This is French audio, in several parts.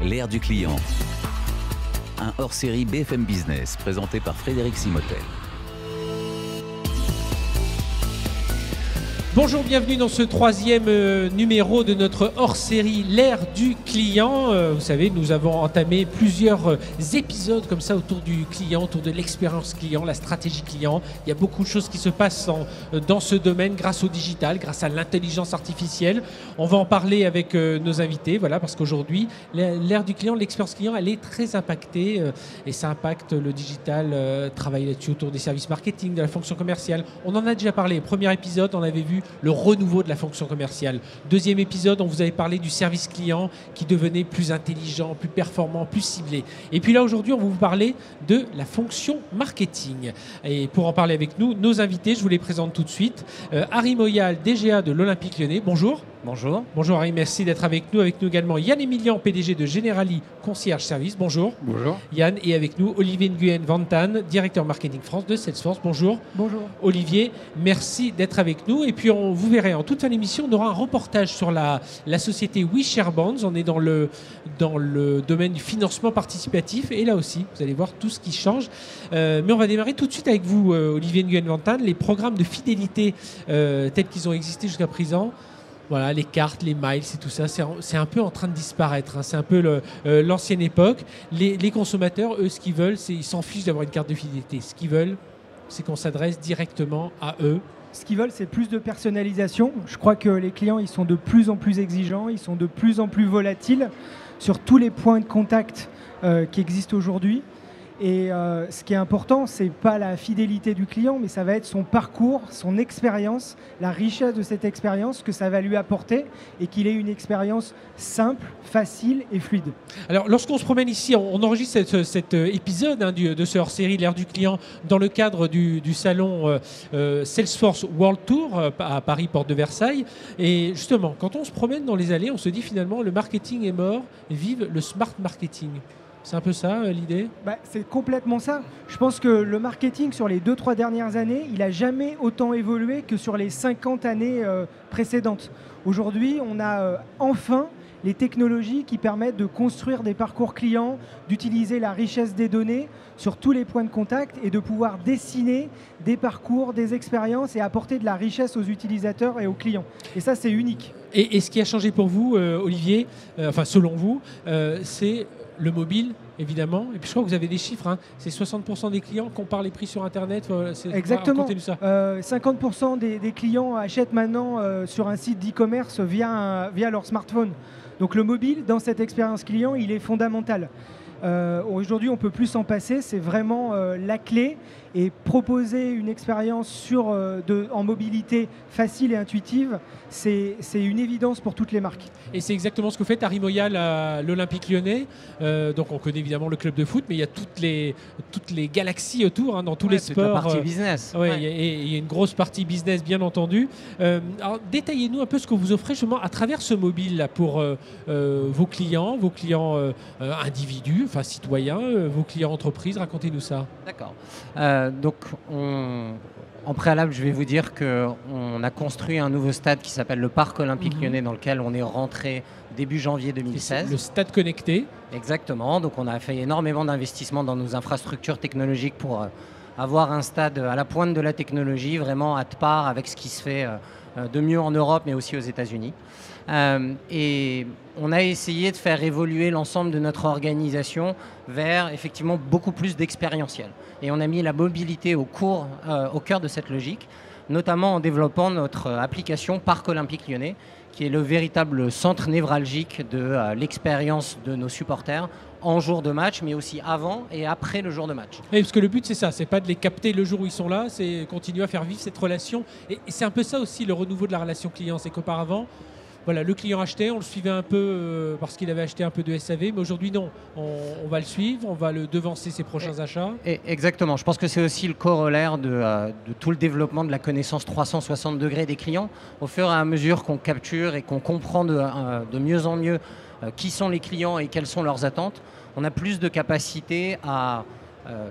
L'ère du client. Un hors-série BFM Business présenté par Frédéric Simotel. Bonjour, bienvenue dans ce troisième numéro de notre hors-série L'ère du client. Vous savez, nous avons entamé plusieurs épisodes comme ça autour du client, autour de l'expérience client, la stratégie client. Il y a beaucoup de choses qui se passent dans ce domaine grâce au digital, grâce à l'intelligence artificielle. On va en parler avec nos invités, voilà, parce qu'aujourd'hui, l'ère du client, l'expérience client, elle est très impactée et ça impacte le digital, travailler là-dessus autour des services marketing, de la fonction commerciale. On en a déjà parlé. Premier épisode, on avait vu le renouveau de la fonction commerciale. Deuxième épisode, on vous avait parlé du service client qui devenait plus intelligent, plus performant, plus ciblé. Et puis là, aujourd'hui, on va vous parler de la fonction marketing. Et pour en parler avec nous, nos invités, je vous les présente tout de suite. Harry Moyal, DGA de l'Olympique Lyonnais. Bonjour. Bonjour. Bonjour Harry, merci d'être avec nous. Avec nous également Yann Emilian, PDG de Generali Concierge Service. Bonjour. Bonjour. Yann, et avec nous Olivier Nguyen Vantan, directeur marketing France de Salesforce. Bonjour. Bonjour. Olivier, merci d'être avec nous. Et puis vous verrez, en toute fin d'émission, on aura un reportage sur la société WeShareBonds. On est dans le domaine du financement participatif. Et là aussi, vous allez voir tout ce qui change. Mais on va démarrer tout de suite avec vous, Olivier Nguyen Vantan. Les programmes de fidélité tels qu'ils ont existé jusqu'à présent. Voilà, les cartes, les miles et tout ça, c'est un peu en train de disparaître. Hein. C'est un peu l'ancienne époque. Les consommateurs, eux, ce qu'ils veulent, ils s'en fichent d'avoir une carte de fidélité. Ce qu'ils veulent, c'est qu'on s'adresse directement à eux. Ce qu'ils veulent, c'est plus de personnalisation. Je crois que les clients, ils sont de plus en plus exigeants, ils sont de plus en plus volatiles sur tous les points de contact qui existent aujourd'hui. Et ce qui est important, ce n'est pas la fidélité du client, mais ça va être son parcours, son expérience, la richesse de cette expérience que ça va lui apporter et qu'il ait une expérience simple, facile et fluide. Alors, lorsqu'on se promène ici, on enregistre cet épisode de ce hors-série, l'ère du client, dans le cadre du salon Salesforce World Tour à Paris, porte de Versailles. Et justement, quand on se promène dans les allées, on se dit finalement, le marketing est mort, vive le smart marketing. C'est un peu ça l'idée ? C'est complètement ça. Je pense que le marketing sur les 2-3 dernières années, il n'a jamais autant évolué que sur les 50 années précédentes. Aujourd'hui, on a enfin les technologies qui permettent de construire des parcours clients, d'utiliser la richesse des données sur tous les points de contact et de pouvoir dessiner des parcours, des expériences et apporter de la richesse aux utilisateurs et aux clients. Et ça, c'est unique. Et ce qui a changé pour vous, Olivier, selon vous, c'est le mobile, évidemment. Et puis je crois que vous avez des chiffres. Hein. C'est 60% des clients qui comparent les prix sur Internet. Exactement. 50% des clients achètent maintenant sur un site d'e-commerce via leur smartphone. Donc le mobile, dans cette expérience client, il est fondamental. Aujourd'hui, on ne peut plus s'en passer. C'est vraiment la clé. Et proposer une expérience en mobilité facile et intuitive, c'est une évidence pour toutes les marques. Et c'est exactement ce que vous faites, Harry Moyal, à l'Olympique Lyonnais. Donc on connaît évidemment le club de foot, mais il y a toutes les galaxies autour, hein, dans tous les sports. Toute la partie business. Et il y a une grosse partie business, bien entendu. Alors détaillez-nous un peu ce que vous offrez justement à travers ce mobile là, pour vos clients individus, enfin citoyens, vos clients entreprises. Racontez-nous ça. D'accord. Donc, en préalable, je vais vous dire qu'on a construit un nouveau stade qui s'appelle le Parc Olympique Lyonnais, dans lequel on est rentré début janvier 2016. Le stade connecté. Exactement. Donc, on a fait énormément d'investissements dans nos infrastructures technologiques pour avoir un stade à la pointe de la technologie, vraiment à part avec ce qui se fait de mieux en Europe, mais aussi aux États-Unis. Et on a essayé de faire évoluer l'ensemble de notre organisation vers effectivement beaucoup plus d'expérientiel. Et on a mis la mobilité au cœur de cette logique, notamment en développant notre application Parc Olympique Lyonnais, qui est le véritable centre névralgique de l'expérience de nos supporters en jour de match, mais aussi avant et après le jour de match. Oui, parce que le but, c'est ça, c'est pas de les capter le jour où ils sont là, c'est continuer à faire vivre cette relation. Et c'est un peu ça aussi, le renouveau de la relation client, c'est qu'auparavant, voilà, le client achetait, on le suivait un peu parce qu'il avait acheté un peu de SAV, mais aujourd'hui non, on va le suivre, on va le devancer ses prochains achats. Exactement, je pense que c'est aussi le corollaire de tout le développement de la connaissance 360 degrés des clients. Au fur et à mesure qu'on capture et qu'on comprend de mieux en mieux qui sont les clients et quelles sont leurs attentes, on a plus de capacité à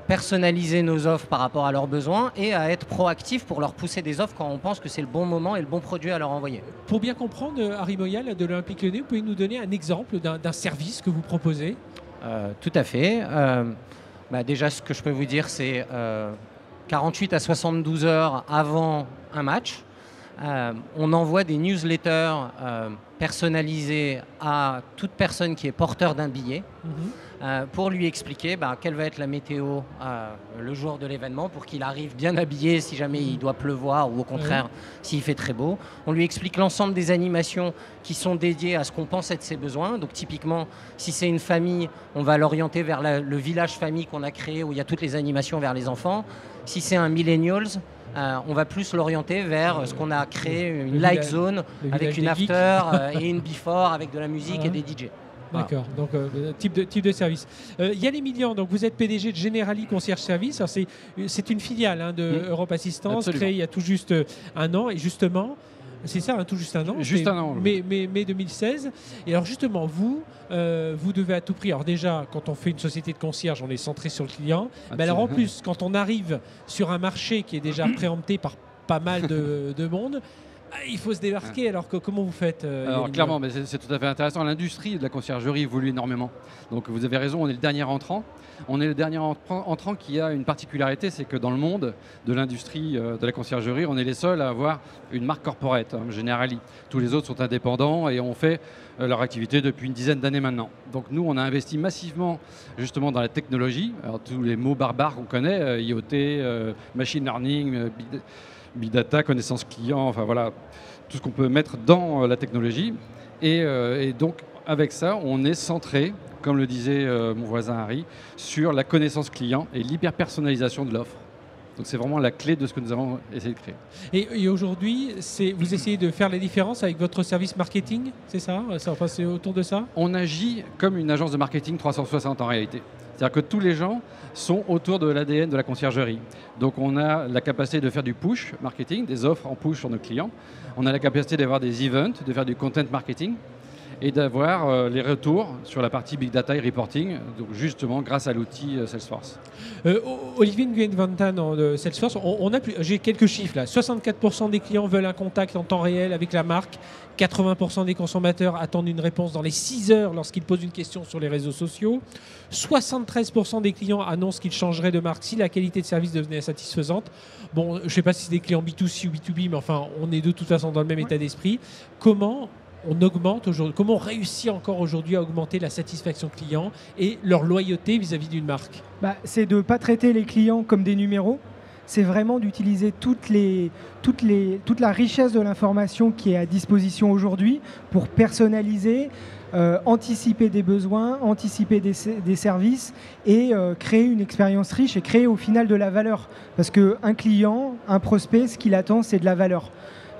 personnaliser nos offres par rapport à leurs besoins et à être proactif pour leur pousser des offres quand on pense que c'est le bon moment et le bon produit à leur envoyer. Pour bien comprendre, Harry Moyal de l'Olympique Lyonnais, vous pouvez nous donner un exemple d'un service que vous proposez? Tout à fait. Déjà, ce que je peux vous dire, c'est 48 à 72 heures avant un match, on envoie des newsletters personnalisés à toute personne qui est porteur d'un billet pour lui expliquer quelle va être la météo le jour de l'événement pour qu'il arrive bien habillé si jamais il doit pleuvoir ou au contraire s'il fait très beau. On lui explique l'ensemble des animations qui sont dédiées à ce qu'on pense être ses besoins. Donc typiquement, si c'est une famille, on va l'orienter vers le village famille qu'on a créé où il y a toutes les animations vers les enfants. Si c'est un millennials, on va plus l'orienter vers ce qu'on a créé, une light zone avec une after et une before avec de la musique et des DJ. D'accord, donc type de service. Yann Emilian, donc vous êtes PDG de Generali Concierge Service. C'est une filiale de Europe Assistance, créée il y a tout juste un an. Et justement, c'est ça, tout juste un an. Juste un an. Mai 2016. Et alors justement, vous devez à tout prix. Alors déjà, quand on fait une société de concierge, on est centré sur le client. Mais alors en plus, quand on arrive sur un marché qui est déjà préempté par pas mal de monde, il faut se débarquer. Alors comment vous faites Alors clairement, mais c'est tout à fait intéressant. L'industrie de la conciergerie évolue énormément. Donc vous avez raison, on est le dernier entrant. On est le dernier entrant qui a une particularité, c'est que dans le monde de l'industrie de la conciergerie, on est les seuls à avoir une marque corporate, Generali. Tous les autres sont indépendants et ont fait leur activité depuis une dizaine d'années maintenant. Donc nous, on a investi massivement justement dans la technologie. Alors tous les mots barbares qu'on connaît, IoT, machine learning, Big Data, connaissance client, enfin voilà, tout ce qu'on peut mettre dans la technologie. Et donc, avec ça, on est centré, comme le disait mon voisin Harry, sur la connaissance client et l'hyper-personnalisation de l'offre. Donc c'est vraiment la clé de ce que nous avons essayé de créer. Et aujourd'hui, vous essayez de faire la différence avec votre service marketing, c'est ça? Enfin, c'est autour de ça? On agit comme une agence de marketing 360 en réalité. C'est-à-dire que tous les gens sont autour de l'ADN de la conciergerie. Donc on a la capacité de faire du push marketing, des offres en push sur nos clients. On a la capacité d'avoir des events, de faire du content marketing et d'avoir les retours sur la partie Big Data et Reporting, donc justement grâce à l'outil Salesforce. Olivier Nguyen Van Tan de Salesforce, j'ai quelques chiffres là. 64% des clients veulent un contact en temps réel avec la marque. 80% des consommateurs attendent une réponse dans les 6 heures lorsqu'ils posent une question sur les réseaux sociaux. 73% des clients annoncent qu'ils changeraient de marque si la qualité de service devenait insatisfaisante. Bon, je ne sais pas si c'est des clients B2C ou B2B, mais enfin, on est de toute façon dans le même état d'esprit. Comment on augmente aujourd'hui, comment on réussit encore aujourd'hui à augmenter la satisfaction client et leur loyauté vis-à-vis d'une marque? C'est de ne pas traiter les clients comme des numéros. C'est vraiment d'utiliser toute la richesse de l'information qui est à disposition aujourd'hui pour personnaliser, anticiper des besoins, anticiper des services et créer une expérience riche et créer au final de la valeur. Parce qu'un client, un prospect, ce qu'il attend, c'est de la valeur.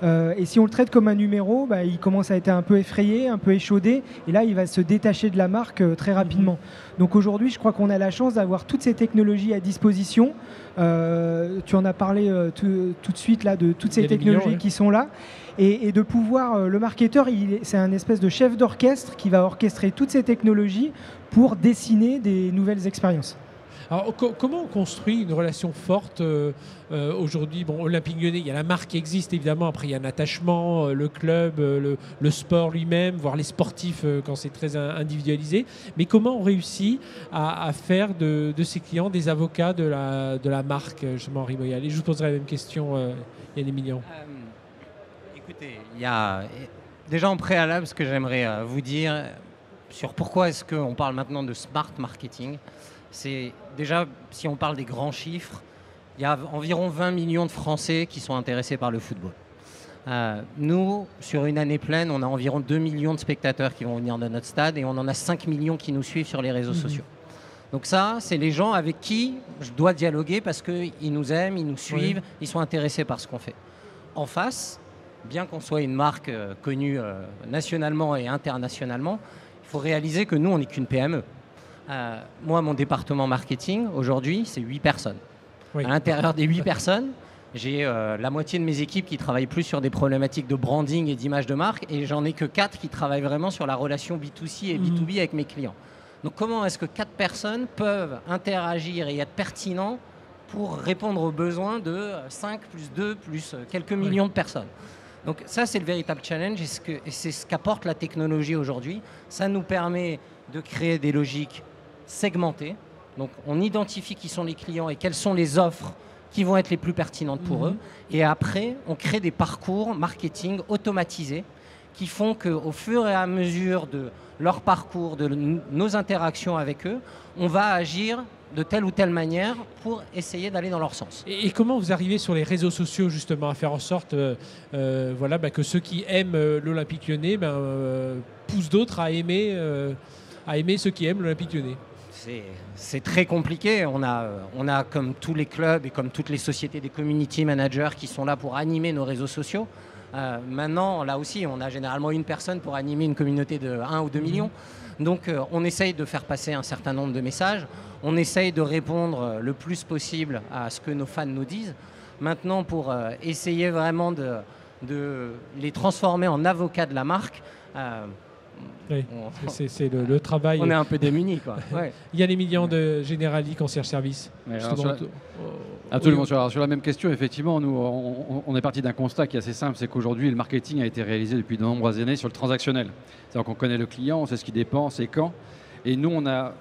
Et si on le traite comme un numéro, il commence à être un peu effrayé, un peu échaudé, et là il va se détacher de la marque très rapidement. Donc aujourd'hui, je crois qu'on a la chance d'avoir toutes ces technologies à disposition. Tu en as parlé tout de suite là, de toutes ces technologies qui sont là, et de pouvoir, le marketeur, c'est un espèce de chef d'orchestre qui va orchestrer toutes ces technologies pour dessiner des nouvelles expériences. Alors, comment on construit une relation forte aujourd'hui? Bon, Olympique Lyonnais, il y a la marque qui existe évidemment, après il y a un attachement, le club, le sport lui-même, voire les sportifs quand c'est très individualisé. Mais comment on réussit à faire de ces clients des avocats de la marque, justement, Harry Moyal? Et je vous poserai la même question, Yann Emilian. Écoutez, il y a déjà en préalable ce que j'aimerais vous dire sur pourquoi est-ce qu'on parle maintenant de smart marketing. C'est déjà, si on parle des grands chiffres, il y a environ 20 millions de Français qui sont intéressés par le football. Nous, sur une année pleine, on a environ 2 millions de spectateurs qui vont venir dans notre stade et on en a 5 millions qui nous suivent sur les réseaux sociaux. Donc ça, c'est les gens avec qui je dois dialoguer parce qu'ils nous aiment, ils nous suivent, ils sont intéressés par ce qu'on fait. En face, bien qu'on soit une marque connue nationalement et internationalement, il faut réaliser que nous, on n'est qu'une PME. Moi, mon département marketing, aujourd'hui, c'est 8 personnes. À l'intérieur des 8 personnes, j'ai la moitié de mes équipes qui travaillent plus sur des problématiques de branding et d'image de marque, et j'en ai que 4 qui travaillent vraiment sur la relation B2C et B2B avec mes clients. Donc comment est-ce que 4 personnes peuvent interagir et être pertinents pour répondre aux besoins de 5 plus 2 plus quelques millions de personnes. Donc ça, c'est le véritable challenge et c'est ce qu'apporte la technologie aujourd'hui. Ça nous permet de créer des logiques segmentées. Donc on identifie qui sont les clients et quelles sont les offres qui vont être les plus pertinentes pour eux. Et après, on crée des parcours marketing automatisés qui font qu'au fur et à mesure de leur parcours, de nos interactions avec eux, on va agir de telle ou telle manière pour essayer d'aller dans leur sens. Et comment vous arrivez sur les réseaux sociaux justement à faire en sorte voilà, que ceux qui aiment l'Olympique Lyonnais poussent d'autres à aimer ceux qui aiment l'Olympique Lyonnais? C'est très compliqué. On a comme tous les clubs et comme toutes les sociétés des community managers qui sont là pour animer nos réseaux sociaux. Maintenant, là aussi, on a généralement une personne pour animer une communauté de 1 ou 2 millions. Donc, on essaye de faire passer un certain nombre de messages. On essaye de répondre le plus possible à ce que nos fans nous disent. Maintenant, pour essayer vraiment de les transformer en avocats de la marque, oui, c'est le travail. On est un peu démunis, quoi. Ouais. Il y a les millions de Generali Concierge Service. Absolument. Sur la même question, effectivement, nous, on est parti d'un constat qui est assez simple, c'est qu'aujourd'hui, le marketing a été réalisé depuis de nombreuses années sur le transactionnel. C'est-à-dire qu'on connaît le client, on sait ce qu'il dépense et quand. Et nous, on a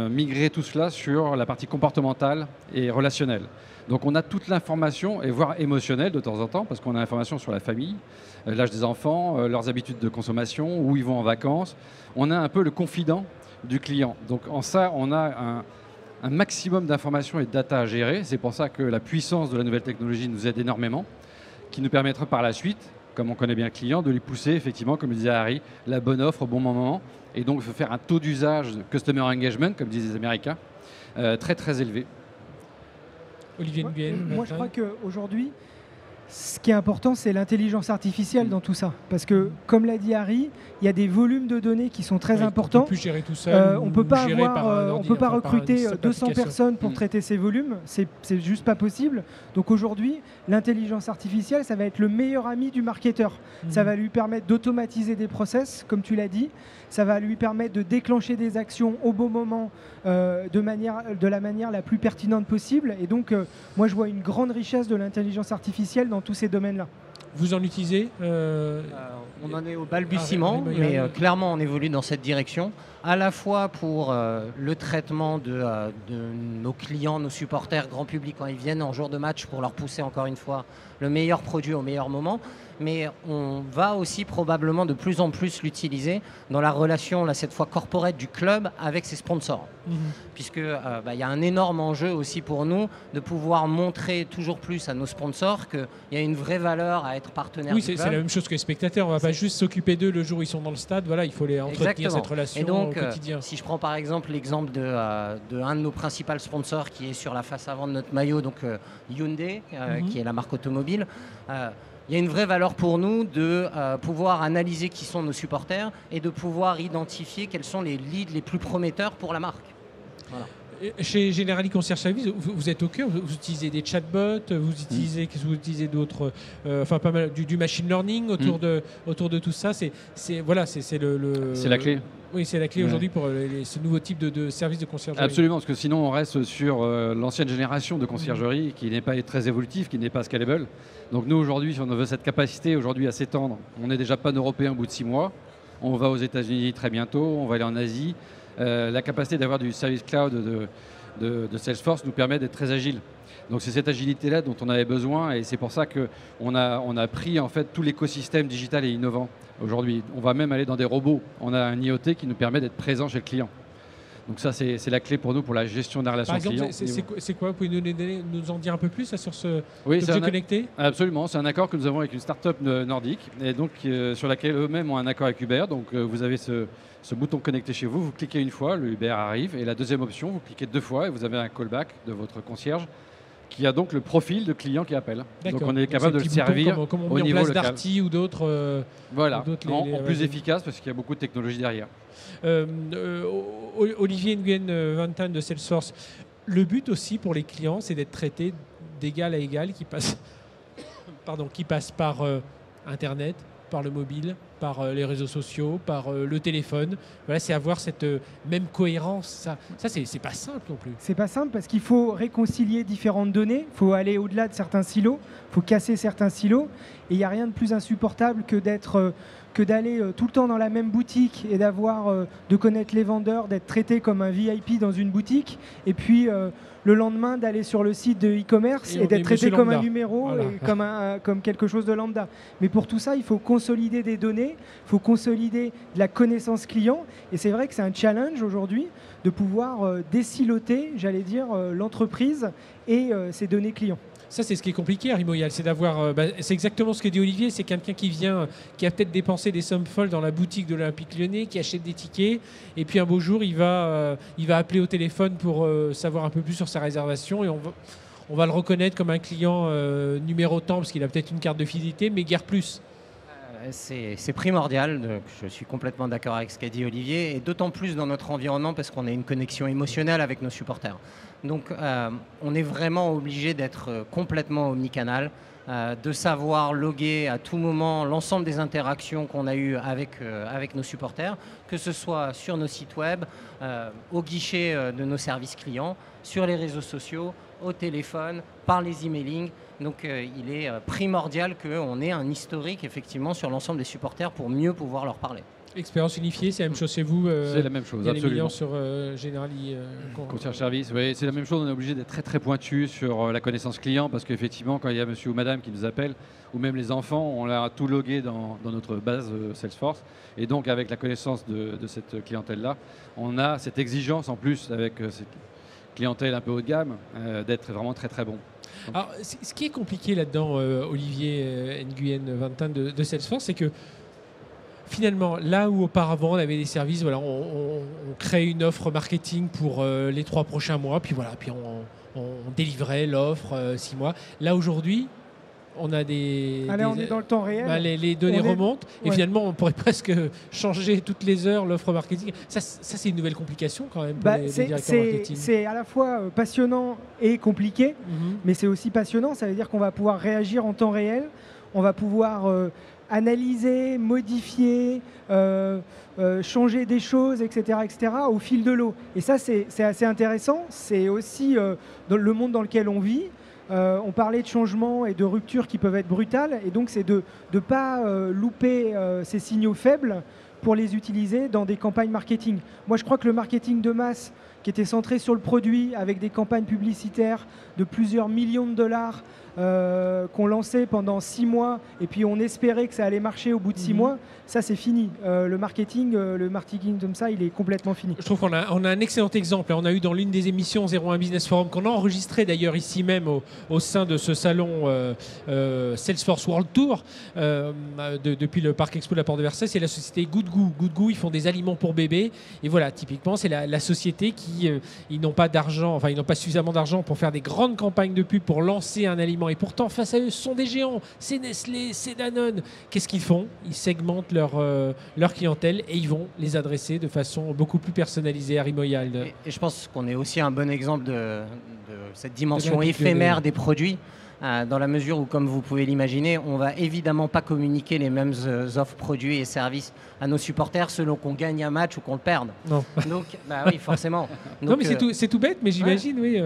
migré tout cela sur la partie comportementale et relationnelle. Donc on a toute l'information, et voire émotionnelle de temps en temps, parce qu'on a l'information sur la famille, l'âge des enfants, leurs habitudes de consommation, où ils vont en vacances. On a un peu le confident du client. Donc en ça, on a un maximum d'informations et de data à gérer. C'est pour ça que la puissance de la nouvelle technologie nous aide énormément, qui nous permettra par la suite, comme on connaît bien le client, de lui pousser effectivement, comme le disait Harry, la bonne offre au bon moment, et donc de faire un taux d'usage de customer engagement, comme disent les Américains, très très élevé. Olivier Nguyen. Moi, je crois qu'aujourd'hui, ce qui est important, c'est l'intelligence artificielle dans tout ça. Parce que, comme l'a dit Harry, il y a des volumes de données qui sont très importants. On ne peut plus gérer tout seul. On ne peut pas recruter 200 personnes pour traiter ces volumes. C'est juste pas possible. Donc aujourd'hui, l'intelligence artificielle, ça va être le meilleur ami du marketeur. Ça va lui permettre d'automatiser des process, comme tu l'as dit. Ça va lui permettre de déclencher des actions au bon moment, de la manière la plus pertinente possible. Et donc, moi, je vois une grande richesse de l'intelligence artificielle dans tous ces domaines-là. Vous en utilisez On en est au balbutiement, mais clairement, on évolue dans cette direction, à la fois pour le traitement de nos clients, nos supporters, grand public quand ils viennent en jour de match pour leur pousser encore une fois le meilleur produit au meilleur moment. Mais on va aussi probablement de plus en plus l'utiliser dans la relation, là, cette fois corporate du club avec ses sponsors. Puisque y a un énorme enjeu aussi pour nous de pouvoir montrer toujours plus à nos sponsors qu'il y a une vraie valeur à être partenaire du club. C'est la même chose que les spectateurs. On ne va pas juste s'occuper d'eux le jour où ils sont dans le stade. Voilà, il faut les entretenir cette relation et donc, au quotidien. Si je prends par exemple l'exemple de un de nos principaux sponsors qui est sur la face avant de notre maillot, donc Hyundai, qui est la marque automobile, il y a une vraie valeur pour nous de pouvoir analyser qui sont nos supporters et de pouvoir identifier quels sont les leads les plus prometteurs pour la marque. Voilà. Chez Generali Concierge Service, vous êtes au cœur, vous utilisez des chatbots, vous utilisez d'autres, pas mal du machine learning autour de tout ça. C'est la clé. Oui, c'est la clé aujourd'hui pour ce nouveau type de service de conciergerie. Absolument, parce que sinon on reste sur l'ancienne génération de conciergerie qui n'est pas très évolutive, qui n'est pas scalable. Donc nous aujourd'hui, si on veut cette capacité aujourd'hui à s'étendre, on est déjà pan-européen au bout de 6 mois. On va aux États-Unis très bientôt, on va aller en Asie. La capacité d'avoir du service cloud de Salesforce nous permet d'être très agile. Donc c'est cette agilité-là dont on avait besoin et c'est pour ça qu'on a pris en fait tout l'écosystème digital et innovant aujourd'hui. On va même aller dans des robots. On a un IoT qui nous permet d'être présent chez le client. Donc ça, c'est la clé pour nous pour la gestion des relations clients. Par exemple, c'est quoi? Vous pouvez nous en dire un peu plus sur ce objet connecté? Absolument, c'est un accord que nous avons avec une start-up nordique et donc sur laquelle eux-mêmes ont un accord avec Uber. Donc vous avez ce bouton connecté chez vous, vous cliquez une fois, le Uber arrive et la deuxième option, vous cliquez 2 fois et vous avez un callback de votre concierge qui a donc le profil de client qui appelle. Donc on est capable de le servir au niveau local. Darty ou d'autres. Voilà, en plus efficace parce qu'il y a beaucoup de technologie derrière. Olivier Nguyen Vantan de Salesforce, le but aussi pour les clients, c'est d'être traités d'égal à égal, qui passent par Internet, par le mobile, par les réseaux sociaux, par le téléphone. Voilà, c'est avoir cette même cohérence. Ça c'est pas simple non plus. C'est pas simple parce qu'il faut réconcilier différentes données, il faut aller au-delà de certains silos, il faut casser certains silos. Et il n'y a rien de plus insupportable que d'aller tout le temps dans la même boutique et de connaître les vendeurs, d'être traité comme un VIP dans une boutique, et puis le lendemain d'aller sur le site de e-commerce et d'être traité comme un numéro, voilà. Et comme quelque chose de lambda. Mais pour tout ça, il faut consolider des données, il faut consolider de la connaissance client, et c'est vrai que c'est un challenge aujourd'hui de pouvoir désiloter, j'allais dire, l'entreprise et ses données clients. Ça, c'est ce qui est compliqué à Rimoyal, c'est d'avoir. C'est exactement ce que dit Olivier, c'est quelqu'un qui vient, qui a peut-être dépensé des sommes folles dans la boutique de l'Olympique Lyonnais, qui achète des tickets, et puis un beau jour, il va appeler au téléphone pour savoir un peu plus sur sa réservation, et on va le reconnaître comme un client numérotant, parce qu'il a peut-être une carte de fidélité, mais guère plus. C'est primordial, je suis complètement d'accord avec ce qu'a dit Olivier, et d'autant plus dans notre environnement parce qu'on a une connexion émotionnelle avec nos supporters. Donc on est vraiment obligé d'être complètement omnicanal, de savoir loguer à tout moment l'ensemble des interactions qu'on a eues avec nos supporters, que ce soit sur nos sites web, au guichet de nos services clients, sur les réseaux sociaux, au téléphone, par les emailing. Donc il est primordial qu'on ait un historique effectivement sur l'ensemble des supporters pour mieux pouvoir leur parler. Expérience unifiée, c'est la même chose chez vous. C'est la même chose, absolument. Sur Generali. Concierge service, oui, c'est la même chose. On est obligé d'être très très pointu sur la connaissance client parce qu'effectivement, quand il y a monsieur ou madame qui nous appelle, ou même les enfants, on l'a tout logué dans notre base Salesforce. Et donc, avec la connaissance de cette clientèle-là, on a cette exigence en plus avec cette clientèle un peu haut de gamme d'être vraiment très très bon. Alors, ce qui est compliqué là-dedans, Olivier Nguyen Vintin de Salesforce, c'est que finalement, là où auparavant on avait des services, voilà, on crée une offre marketing pour les 3 prochains mois, puis voilà, puis on délivrait l'offre 6 mois. Là aujourd'hui, on a on est dans le temps réel. Les données remontent et finalement on pourrait presque changer toutes les heures l'offre marketing. Ça c'est une nouvelle complication quand même pour les directeurs marketing. C'est à la fois passionnant et compliqué, mais c'est aussi passionnant. Ça veut dire qu'on va pouvoir réagir en temps réel, on va pouvoir analyser, modifier, changer des choses, etc., au fil de l'eau. Et ça, c'est assez intéressant. C'est aussi dans le monde dans lequel on vit. On parlait de changements et de ruptures qui peuvent être brutales. Et donc, c'est de ne pas louper ces signaux faibles pour les utiliser dans des campagnes marketing. Moi, je crois que le marketing de masse, qui était centré sur le produit, avec des campagnes publicitaires de plusieurs millions de dollars, qu'on lançait pendant 6 mois et puis on espérait que ça allait marcher au bout de 6 mois, ça c'est fini. Le marketing comme ça, il est complètement fini. Je trouve qu'on a un excellent exemple. On a eu dans l'une des émissions 01 Business Forum, qu'on a enregistré d'ailleurs ici même au sein de ce salon Salesforce World Tour depuis le Parc Expo de la Porte de Versailles, c'est la société Good Goo. Good Goo, ils font des aliments pour bébés et voilà, typiquement c'est la société qui ils n'ont pas d'argent, enfin ils n'ont pas suffisamment d'argent pour faire des grandes campagnes de pub pour lancer un aliment. Et pourtant, face à eux, ce sont des géants. C'est Nestlé, c'est Danone. Qu'est-ce qu'ils font? Ils segmentent leur clientèle et ils vont les adresser de façon beaucoup plus personnalisée à Rimoyal. Et je pense qu'on est aussi un bon exemple de cette dimension éphémère des produits. Dans la mesure où, comme vous pouvez l'imaginer, on ne va évidemment pas communiquer les mêmes offres produits et services à nos supporters selon qu'on gagne un match ou qu'on le perde. Non. Donc, oui, forcément. Donc, non, mais c'est tout bête, mais j'imagine, oui.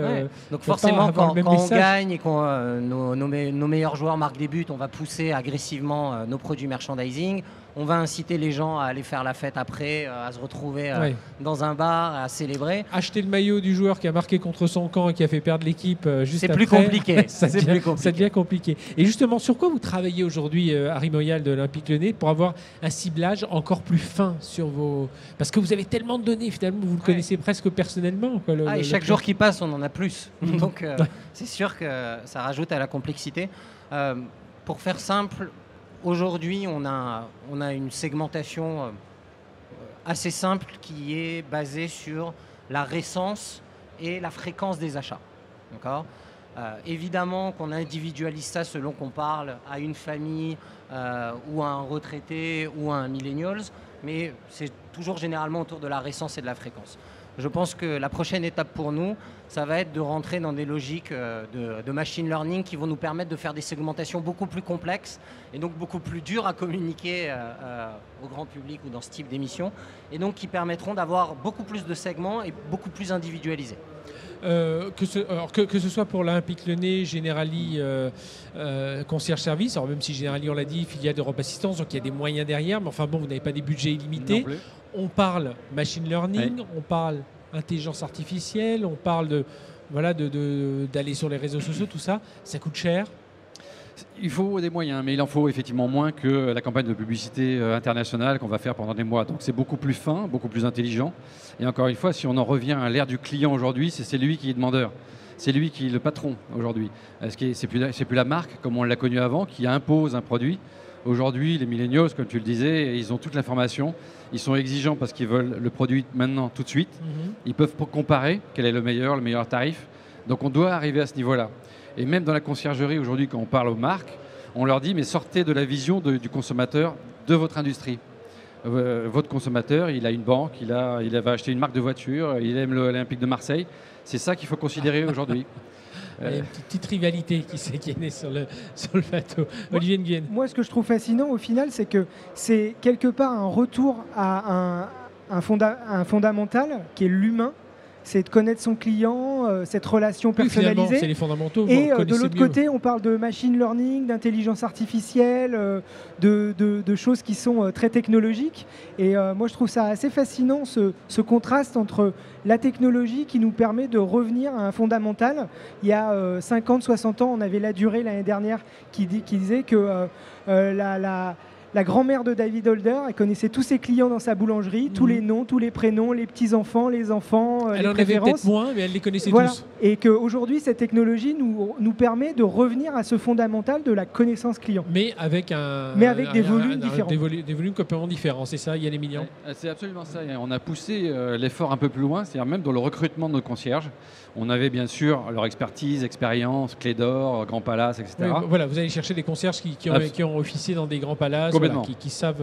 Donc forcément, quand on gagne et que nos meilleurs joueurs marquent des buts, on va pousser agressivement nos produits merchandising. On va inciter les gens à aller faire la fête après, à se retrouver dans un bar, à célébrer. Acheter le maillot du joueur qui a marqué contre son camp et qui a fait perdre l'équipe juste après. C'est plus compliqué. Ça devient compliqué. Et justement, sur quoi vous travaillez aujourd'hui à Rimoyal de l'Olympique Lyonnais pour avoir un ciblage encore plus fin sur vos... Parce que vous avez tellement de données, finalement, vous le connaissez presque personnellement. Quoi, et chaque jour qui passe, on en a plus. Donc, c'est sûr que ça rajoute à la complexité. Pour faire simple, aujourd'hui, on a une segmentation assez simple qui est basée sur la récence et la fréquence des achats. D'accord ? Évidemment qu'on individualise ça selon qu'on parle à une famille ou à un retraité ou à un millennials, mais c'est toujours généralement autour de la récence et de la fréquence. Je pense que la prochaine étape pour nous, ça va être de rentrer dans des logiques de machine learning qui vont nous permettre de faire des segmentations beaucoup plus complexes et donc beaucoup plus dures à communiquer au grand public ou dans ce type d'émission, et donc qui permettront d'avoir beaucoup plus de segments et beaucoup plus individualisés. Que ce soit pour l'Olympique Lyonnais, Generali, Concierge Service, alors même si Generali, on l'a dit, filiale d'Europe Assistance, donc il y a des moyens derrière, mais enfin bon, vous n'avez pas des budgets illimités. On parle machine learning, on parle intelligence artificielle, on parle d'aller sur les réseaux sociaux, tout ça, ça coûte cher. Il faut des moyens, mais il en faut effectivement moins que la campagne de publicité internationale qu'on va faire pendant des mois. Donc c'est beaucoup plus fin, beaucoup plus intelligent. Et encore une fois, si on en revient à l'ère du client aujourd'hui, c'est lui qui est demandeur. C'est lui qui est le patron aujourd'hui. C'est plus la marque, comme on l'a connu avant, qui impose un produit. Aujourd'hui, les millennials, comme tu le disais, ils ont toute l'information. Ils sont exigeants parce qu'ils veulent le produit maintenant, tout de suite. Ils peuvent comparer quel est le meilleur tarif. Donc on doit arriver à ce niveau-là. Et même dans la conciergerie aujourd'hui, quand on parle aux marques, on leur dit mais sortez de la vision du consommateur de votre industrie. Votre consommateur, il a une banque, il va acheter une marque de voiture, il aime l'Olympique de Marseille. C'est ça qu'il faut considérer aujourd'hui. Il y a une petite rivalité qui est née sur le plateau. Olivier Nguyen. Moi, ce que je trouve fascinant au final, c'est que c'est quelque part un retour à un fondamental qui est l'humain. C'est de connaître son client, cette relation personnalisée. C'est les fondamentaux. Et de l'autre côté, on parle de machine learning, d'intelligence artificielle, de choses qui sont très technologiques. Et moi, je trouve ça assez fascinant, ce contraste entre la technologie qui nous permet de revenir à un fondamental. Il y a 50, 60 ans, on avait La Durée l'année dernière qui disait que la grand-mère de David Holder, elle connaissait tous ses clients dans sa boulangerie, tous les noms, tous les prénoms, les petits-enfants, les enfants, elle les en préférences. avait peut-être moins, mais elle les connaissait tous. Et qu'aujourd'hui, cette technologie nous permet de revenir à ce fondamental de la connaissance client. Mais avec des volumes différents. Des volumes complètement différents, c'est ça, Yann Emilian? C'est absolument ça. On a poussé l'effort un peu plus loin, c'est-à-dire même dans le recrutement de nos concierges. On avait bien sûr leur expertise, expérience, Clé d'Or, Grand Palace, etc. Oui, voilà, vous allez chercher des concierges qui ont officié dans des grands palaces, qui savent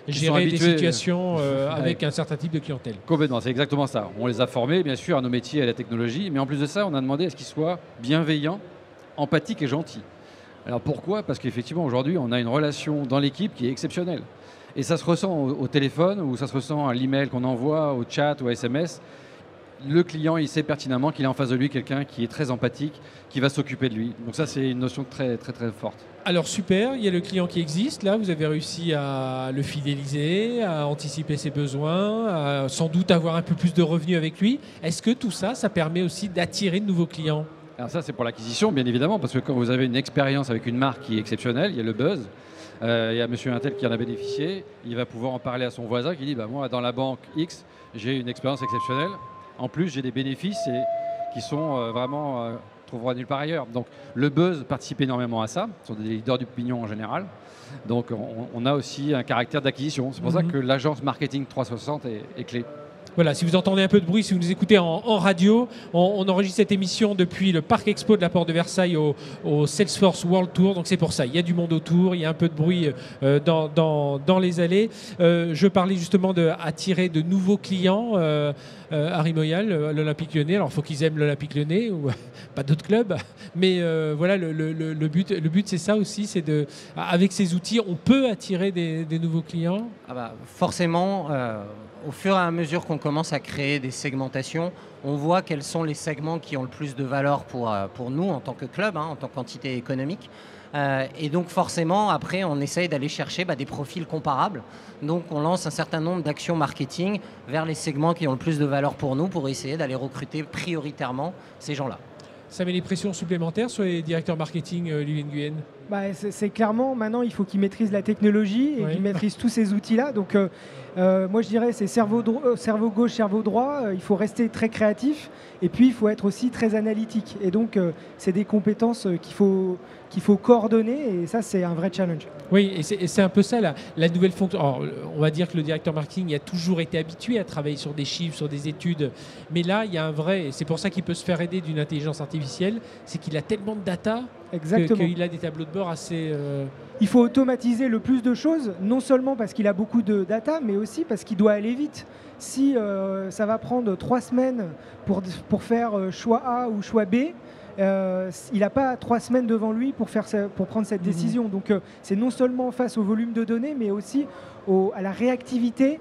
gérer des situations avec un certain type de clientèle. Complètement, c'est exactement ça. On les a formés, bien sûr, à nos métiers et à la technologie, mais en plus de ça, on a demandé à ce qu'ils soient bienveillants, empathiques et gentils. Alors pourquoi? Parce qu'effectivement, aujourd'hui, on a une relation dans l'équipe qui est exceptionnelle. Et ça se ressent au téléphone, ou ça se ressent à l'email qu'on envoie, au chat ou à SMS. Le client, il sait pertinemment qu'il a en face de lui quelqu'un qui est très empathique, qui va s'occuper de lui. Donc ça, c'est une notion très, très, très forte. Alors super, il y a le client qui existe. Là, vous avez réussi à le fidéliser, à anticiper ses besoins, à sans doute avoir un peu plus de revenus avec lui. Est-ce que tout ça, ça permet aussi d'attirer de nouveaux clients? Alors ça, c'est pour l'acquisition, bien évidemment, parce que quand vous avez une expérience avec une marque qui est exceptionnelle, il y a le buzz. Il y a monsieur Intel qui en a bénéficié. Il va pouvoir en parler à son voisin qui dit moi, dans la banque X, j'ai une expérience exceptionnelle. En plus, j'ai des bénéfices qui sont vraiment trouveront nulle part ailleurs. Donc, le buzz participe énormément à ça. Ce sont des leaders du pignon en général. Donc, on a aussi un caractère d'acquisition. C'est pour ça que l'agence marketing 360 est clé. Voilà, si vous entendez un peu de bruit, si vous nous écoutez en radio, on enregistre cette émission depuis le Parc Expo de la Porte de Versailles au Salesforce World Tour. Donc c'est pour ça, il y a du monde autour, il y a un peu de bruit dans les allées. Je parlais justement d'attirer de nouveaux clients. Harry Moyal, l'Olympique Lyonnais. Alors il faut qu'ils aiment l'Olympique Lyonnais ou pas d'autres clubs. Mais voilà, le but c'est ça aussi, c'est avec ces outils, on peut attirer des nouveaux clients. Forcément. Au fur et à mesure qu'on commence à créer des segmentations, on voit quels sont les segments qui ont le plus de valeur pour nous en tant que club, en tant qu'entité économique. Et donc forcément, après, on essaye d'aller chercher des profils comparables. Donc on lance un certain nombre d'actions marketing vers les segments qui ont le plus de valeur pour nous pour essayer d'aller recruter prioritairement ces gens-là. Ça met des pressions supplémentaires sur les directeurs marketing, Olivier Nguyen? C'est clairement, maintenant, il faut qu'ils maîtrisent la technologie et qu'ils maîtrisent tous ces outils-là. Donc, moi, je dirais, c'est cerveau gauche, cerveau droit. Il faut rester très créatif et puis il faut être aussi très analytique. Et donc, c'est des compétences qu'il faut coordonner et ça, c'est un vrai challenge. Oui, et c'est un peu ça la nouvelle fonction. Alors, on va dire que le directeur marketing a toujours été habitué à travailler sur des chiffres, sur des études. Mais là, il y a un vrai, et c'est pour ça qu'il peut se faire aider d'une intelligence artificielle, c'est qu'il a tellement de data Exactement. qu'il a des tableaux de bord assez... Il faut automatiser le plus de choses, non seulement parce qu'il a beaucoup de data, mais aussi parce qu'il doit aller vite. Si ça va prendre 3 semaines pour faire choix A ou choix B, il n'a pas 3 semaines devant lui pour prendre cette décision. Donc c'est non seulement face au volume de données, mais aussi à la réactivité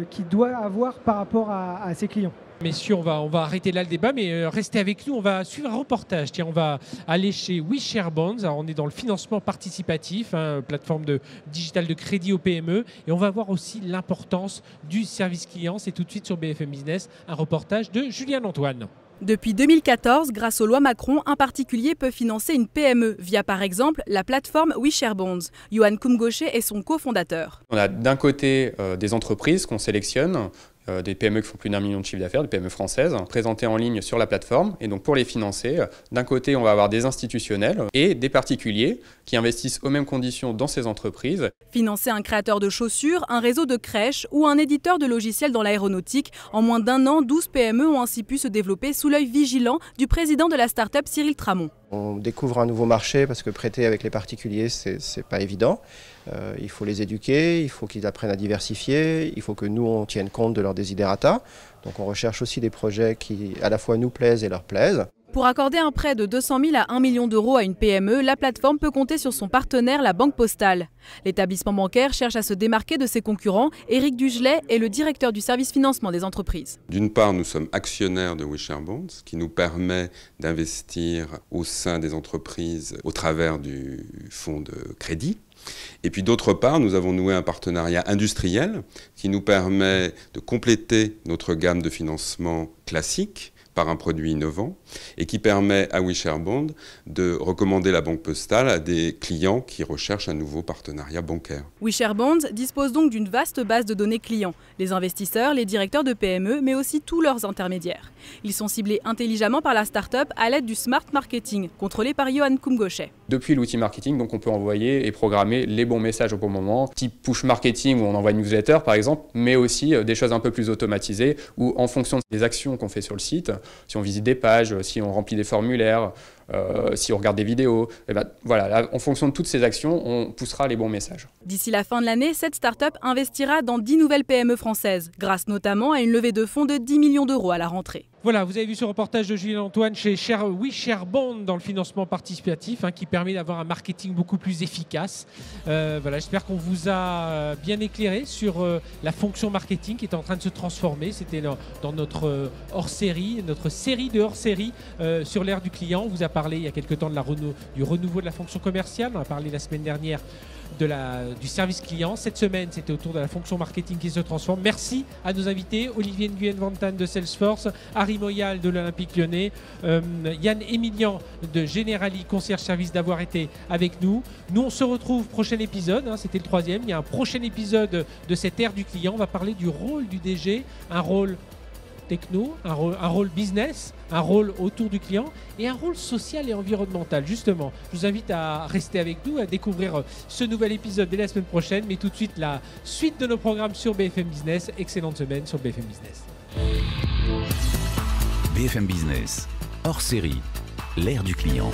qu'il doit avoir par rapport à ses clients. Messieurs, on va arrêter là le débat, mais restez avec nous, on va suivre un reportage. Tiens, on va aller chez WeShareBonds. Alors, on est dans le financement participatif, plateforme digitale de crédit aux PME, et on va voir aussi l'importance du service client. C'est tout de suite sur BFM Business, un reportage de Julien Antoine. Depuis 2014, grâce aux lois Macron, un particulier peut financer une PME via par exemple la plateforme WeShareBonds. Yoann Koumgaucher est son cofondateur. On a d'un côté des entreprises qu'on sélectionne, des PME qui font plus d'1 million de chiffre d'affaires, des PME françaises, présentées en ligne sur la plateforme. Et donc pour les financer, d'un côté on va avoir des institutionnels et des particuliers qui investissent aux mêmes conditions dans ces entreprises. Financer un créateur de chaussures, un réseau de crèches ou un éditeur de logiciels dans l'aéronautique, en moins d'1 an, 12 PME ont ainsi pu se développer sous l'œil vigilant du président de la start-up Cyril Tramont. On découvre un nouveau marché parce que prêter avec les particuliers, c'est pas évident. Il faut les éduquer, il faut qu'ils apprennent à diversifier, il faut que nous, on tienne compte de leurs desiderata. Donc on recherche aussi des projets qui à la fois nous plaisent et leur plaisent. Pour accorder un prêt de 200 000 à 1 million d'euros à une PME, la plateforme peut compter sur son partenaire, la Banque Postale. L'établissement bancaire cherche à se démarquer de ses concurrents. Éric Dugelet est le directeur du service financement des entreprises. D'une part, nous sommes actionnaires de WeShareBonds, qui nous permet d'investir au sein des entreprises au travers du fonds de crédit. Et puis d'autre part, nous avons noué un partenariat industriel qui nous permet de compléter notre gamme de financement classique par un produit innovant et qui permet à WeShareBonds de recommander la Banque Postale à des clients qui recherchent un nouveau partenariat bancaire. WeShareBonds dispose donc d'une vaste base de données clients, les investisseurs, les directeurs de PME, mais aussi tous leurs intermédiaires. Ils sont ciblés intelligemment par la start-up à l'aide du smart marketing, contrôlé par Yoann Koumgaucher. Depuis l'outil marketing, donc on peut envoyer et programmer les bons messages au bon moment, type push marketing où on envoie une newsletter par exemple, mais aussi des choses un peu plus automatisées où en fonction des actions qu'on fait sur le site, si on visite des pages, si on remplit des formulaires, si on regarde des vidéos, et ben, voilà, là, en fonction de toutes ces actions, on poussera les bons messages. D'ici la fin de l'année, cette start-up investira dans 10 nouvelles PME françaises, grâce notamment à une levée de fonds de 10 millions d'euros à la rentrée. Voilà, vous avez vu ce reportage de Julien Antoine chez WeShareBonds dans le financement participatif qui permet d'avoir un marketing beaucoup plus efficace. Voilà, j'espère qu'on vous a bien éclairé sur la fonction marketing qui est en train de se transformer. C'était dans notre hors-série, notre série de hors-série sur l'ère du client. On vous a parlé il y a quelques temps du renouveau de la fonction commerciale. On a parlé la semaine dernière du service client. Cette semaine, c'était autour de la fonction marketing qui se transforme. Merci à nos invités, Olivier Nguyen-Vantan de Salesforce, Harry Moyal de l'Olympique Lyonnais, Yann Emilian de Generali Concierge Service d'avoir été avec nous. Nous, on se retrouve prochain épisode, c'était le 3e. Il y a un prochain épisode de cette ère du client. On va parler du rôle du DG, un rôle techno, un rôle business, un rôle autour du client et un rôle social et environnemental. Justement, je vous invite à rester avec nous, à découvrir ce nouvel épisode dès la semaine prochaine, mais tout de suite la suite de nos programmes sur BFM Business. Excellente semaine sur BFM Business. BFM Business, hors série, l'ère du client.